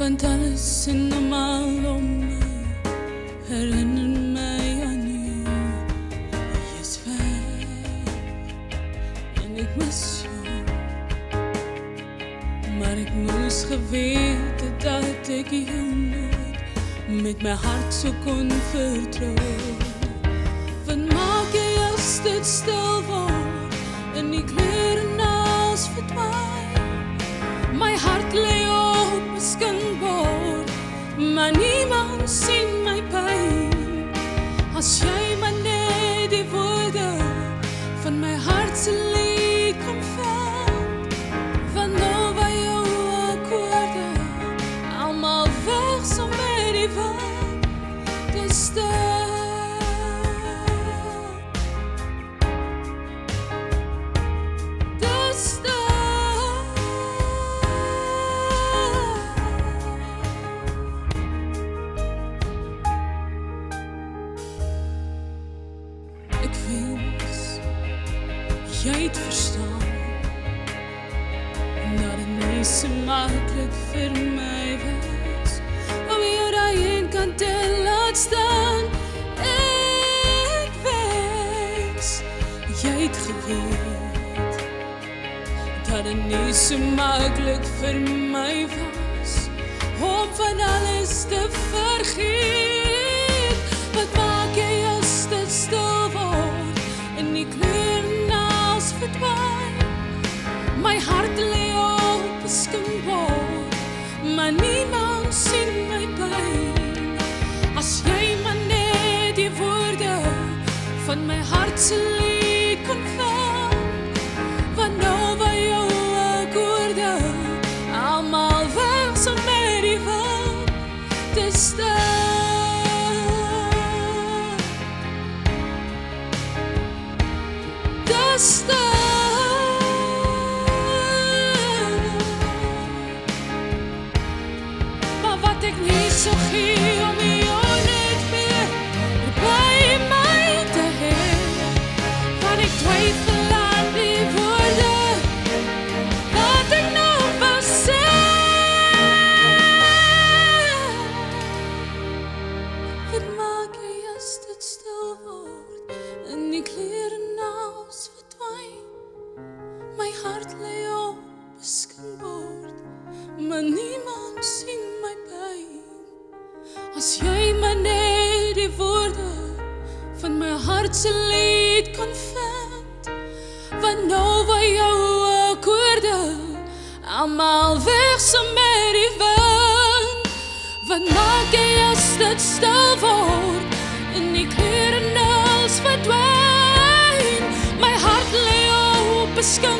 want alles en almal om my herinner my aan jou. Jy is weg en ek mis jou, maar ek moes geweet dat ek jou nooit met my hart so kon vertrou. Wat maak jy as dit stil word en die kleur naas verdwyn? My hart lê op 'n skynbord, maar niemand sien my pyn. As jy maar net die woorde van my hart se lied kon vind, van nou by jou akkoorde, almal weg so met die wind, dis ek wens jy het verstaan dat het nie so maklik vir my was om jou daar een kant te laat staan. Ek wens jy het geweet dat het nie so maklik vir my was om van alles te vergeet. Wat maak jy as dit stil word en die kleur naas verdwyn? My hart lê op 'n skynbord, maar niemand sien my pyn. As jy maar net die woorde van my hart se lied kon vind, want nou by jou akkoorde, almal weg so met die wind, dis maar wat ek nie so gee om jou net meer by my te hê, want ek twyfel aan die woorde wat ek nou wil sê. Wat maak jy as dit stil word en die kleur naas verdwyn? My hart lê op 'n skynbord, maar niemand sien my pyn. As jy maar net die woorde van my hart se lied kon vind, want nou by jou akkoorde, almal weg so met die wind. Wat maak jy as dit stil word en die kleur naas verdwyn? My hart lê op 'n skynbord,